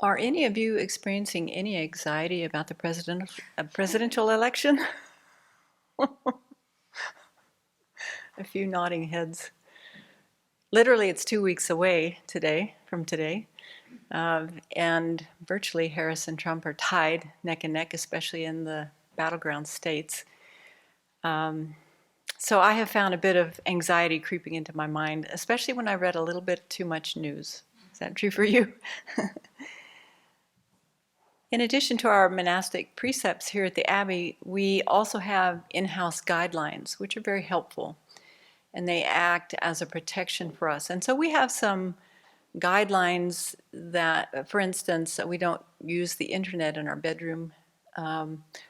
Are any of you experiencing any anxiety about the presidential election? A few nodding heads. Literally, it's 2 weeks away from today. And virtually Harris and Trump are tied neck and neck, especially in the battleground states. So I have found a bit of anxiety creeping into my mind, especially when I read a little bit too much news. Is that true for you? In addition to our monastic precepts here at the Abbey, we also have in-house guidelines, which are very helpful, and they act as a protection for us. And so we have some guidelines that, for instance, we don't use the internet in our bedroom.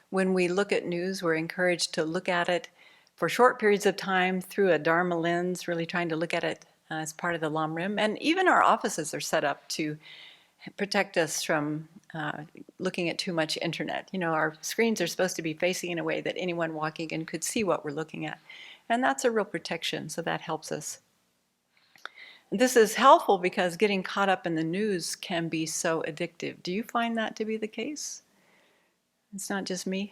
When we look at news, we're encouraged to look at it for short periods of time through a Dharma lens, really trying to look at it as part of the Lam Rim. And even our offices are set up to protect us from looking at too much internet. You know, our screens are supposed to be facing in a way that anyone walking in could see what we're looking at. And that's a real protection, so that helps us. This is helpful because getting caught up in the news can be so addictive. Do you find that to be the case? It's not just me.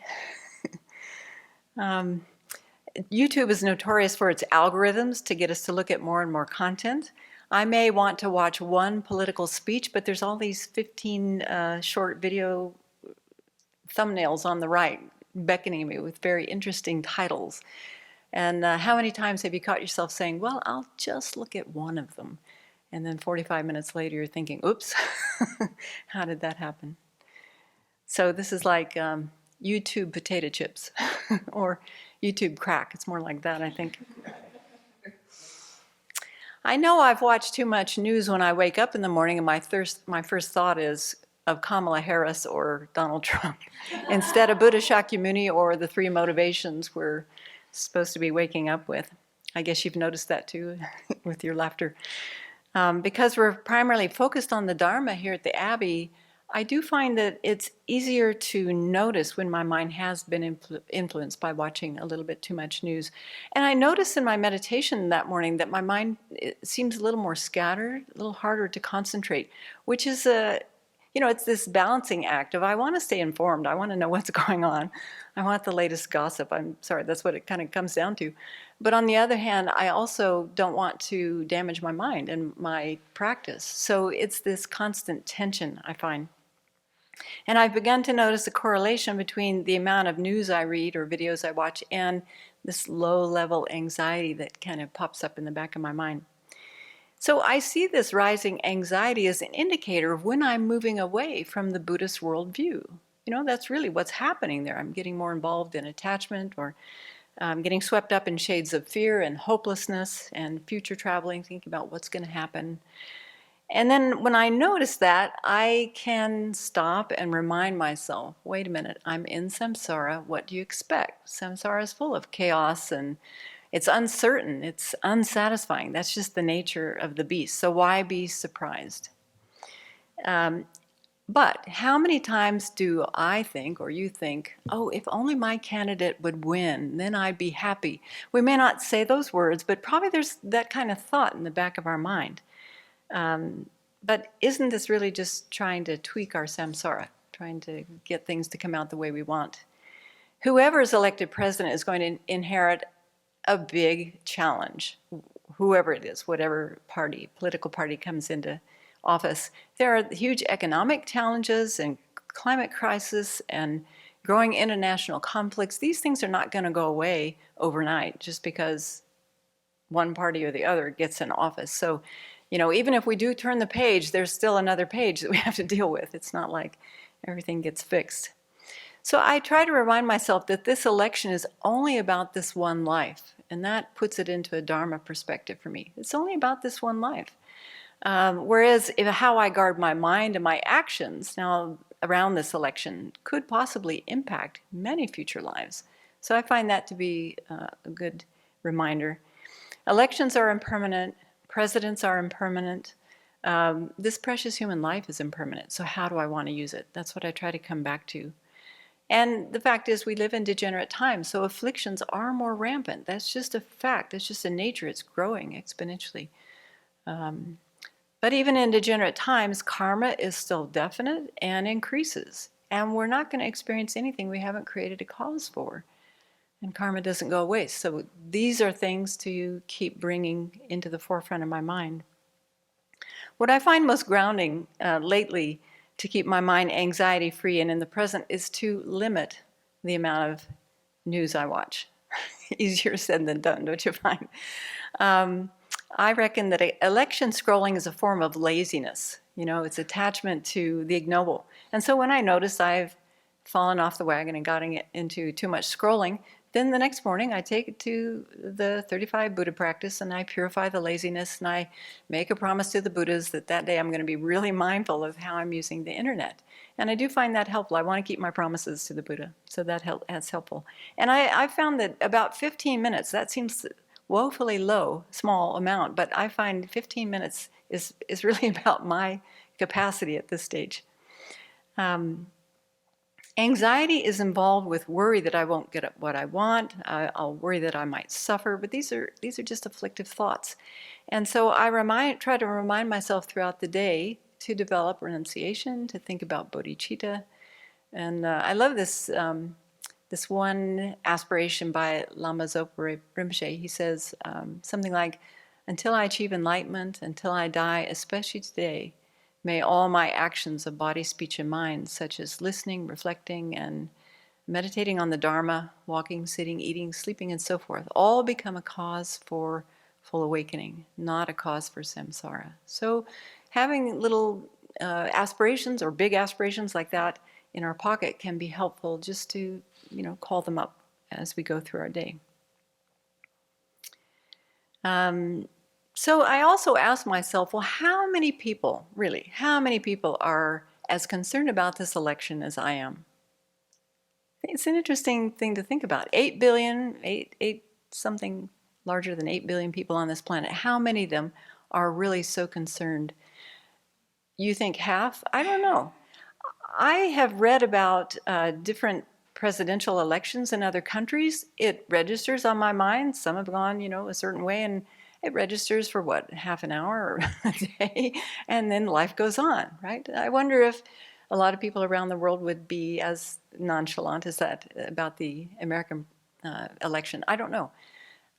YouTube is notorious for its algorithms to get us to look at more and more content. I may want to watch one political speech, but there's all these 15 short video thumbnails on the right beckoning me with very interesting titles. And how many times have you caught yourself saying, well, I'll just look at one of them. And then 45 minutes later, you're thinking, oops, how did that happen? So this is like YouTube potato chips or YouTube crack. It's more like that, I think. I know I've watched too much news when I wake up in the morning and my first thought is of Kamala Harris or Donald Trump instead of Buddha Shakyamuni or the 3 motivations we're supposed to be waking up with. I guess you've noticed that too with your laughter. Because we're primarily focused on the Dharma here at the Abbey, I do find that it's easier to notice when my mind has been influenced by watching a little bit too much news. And I noticed in my meditation that morning that my mind seems a little more scattered, a little harder to concentrate, which is it's this balancing act of I want to stay informed. I want to know what's going on. I want the latest gossip. I'm sorry, that's what it kind of comes down to. But on the other hand, I also don't want to damage my mind and my practice. So it's this constant tension, I find. And I've begun to notice a correlation between the amount of news I read or videos I watch and this low-level anxiety that kind of pops up in the back of my mind. So I see this rising anxiety as an indicator of when I'm moving away from the Buddhist worldview. You know, that's really what's happening there. I'm getting more involved in attachment or getting swept up in shades of fear and hopelessness and future traveling, thinking about what's going to happen. And then when I notice that, I can stop and remind myself, wait a minute, I'm in samsara. What do you expect? Samsara is full of chaos and it's uncertain, it's unsatisfying. That's just the nature of the beast. So why be surprised? But how many times do I think, or you think, oh, if only my candidate would win, then I'd be happy. We may not say those words, but probably there's that kind of thought in the back of our mind. But isn't this really just trying to tweak our samsara, trying to get things to come out the way we want? Whoever is elected president is going to inherit a big challenge, whoever it is, whatever political party comes into office. There are huge economic challenges and climate crisis and growing international conflicts. These things are not going to go away overnight just because one party or the other gets in office. So, even if we do turn the page, there's still another page that we have to deal with. It's not like everything gets fixed. So I try to remind myself that this election is only about this one life, and that puts it into a Dharma perspective for me. It's only about this one life. Whereas how I guard my mind and my actions now around this election could possibly impact many future lives. So I find that to be a good reminder. Elections are impermanent. Presidents are impermanent. This precious human life is impermanent. So how do I want to use it? That's what I try to come back to. And the fact is we live in degenerate times, so afflictions are more rampant. That's just a fact. That's just a nature. It's growing exponentially. But even in degenerate times, karma is still definite and increases. And we're not going to experience anything we haven't created a cause for. And karma doesn't go away. So these are things to keep bringing into the forefront of my mind. What I find most grounding lately to keep my mind anxiety-free and in the present is to limit the amount of news I watch. Easier said than done, don't you find? I reckon that election scrolling is a form of laziness. You know, it's attachment to the ignoble. And so when I notice I've fallen off the wagon and gotten into too much scrolling, then the next morning I take it to the 35 Buddha practice and I purify the laziness and I make a promise to the Buddhas that that day I'm going to be really mindful of how I'm using the internet. And I do find that helpful. I want to keep my promises to the Buddha, so that's helpful. And I found that about 15 minutes, that seems woefully low, small amount, but I find 15 minutes is really about my capacity at this stage. Anxiety is involved with worry that I won't get what I want. I'll worry that I might suffer, but these are just afflictive thoughts. And so I try to remind myself throughout the day to develop renunciation, to think about bodhicitta. And I love this this one aspiration by Lama Zopa Rinpoche. He says something like, "Until I achieve enlightenment, until I die, especially today, may all my actions of body, speech, and mind, such as listening, reflecting, and meditating on the Dharma, walking, sitting, eating, sleeping, and so forth, all become a cause for full awakening, not a cause for samsara." So having little aspirations or big aspirations like that in our pocket can be helpful, just to, call them up as we go through our day. So I also ask myself, well, how many people are as concerned about this election as I am? It's an interesting thing to think about. 8 billion, something larger than 8 billion people on this planet. How many of them are really so concerned? You think half? I don't know. I have read about different presidential elections in other countries. It registers on my mind. Some have gone, a certain way, and it registers for what, half an hour or a day, and then life goes on, right? I wonder if a lot of people around the world would be as nonchalant as that about the American election. I don't know.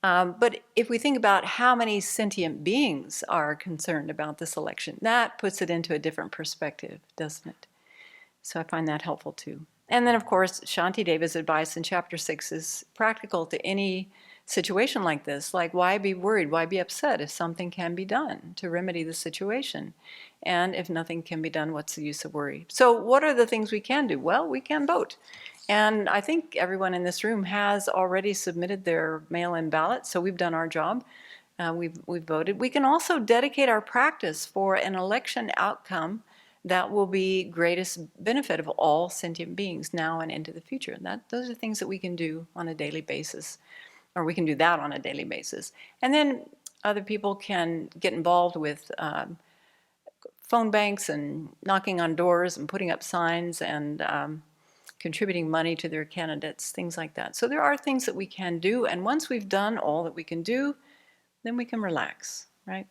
But if we think about how many sentient beings are concerned about this election, that puts it into a different perspective, doesn't it? So I find that helpful too. And then, of course, Shantideva's advice in Chapter 6 is practical to any situation like this. Like, why be worried? Why be upset if something can be done to remedy the situation? And if nothing can be done, what's the use of worry? So what are the things we can do? Well, we can vote. And I think everyone in this room has already submitted their mail-in ballot, so we've done our job. We've voted. We can also dedicate our practice for an election outcome that will be greatest benefit of all sentient beings now and into the future. Those are things that we can do on a daily basis, or we can do that on a daily basis. And then other people can get involved with phone banks and knocking on doors and putting up signs and contributing money to their candidates, things like that. So there are things that we can do, and once we've done all that we can do, then we can relax, right?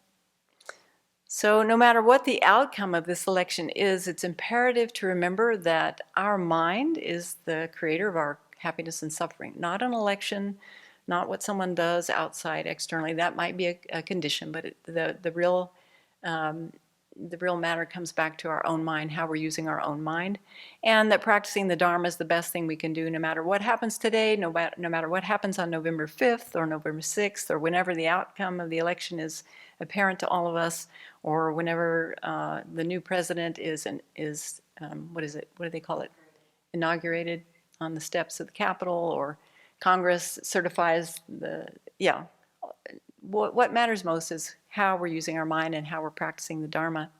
So no matter what the outcome of this election is, it's imperative to remember that our mind is the creator of our happiness and suffering, not an election, not what someone does outside externally. That might be a condition, but the real matter comes back to our own mind, how we're using our own mind, and that practicing the Dharma is the best thing we can do no matter what happens today, no matter what happens on November 5th or November 6th, or whenever the outcome of the election is apparent to all of us, or whenever the new president is what do they call it? Inaugurated on the steps of the Capitol, or Congress certifies what matters most is how we're using our mind and how we're practicing the Dharma.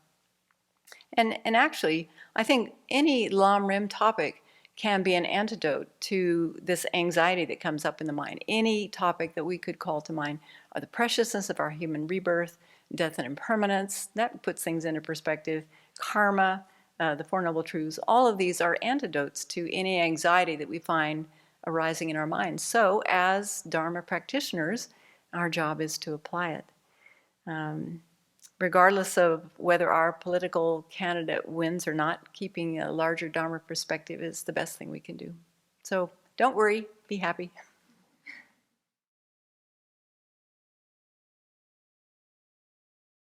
And actually, I think any Lam Rim topic can be an antidote to this anxiety that comes up in the mind. Any topic that we could call to mind are the preciousness of our human rebirth, death and impermanence. That puts things into perspective. Karma, the Four Noble Truths, all of these are antidotes to any anxiety that we find arising in our minds. So as Dharma practitioners, our job is to apply it. regardless of whether our political candidate wins or not, keeping a larger Dharma perspective is the best thing we can do. So don't worry, be happy.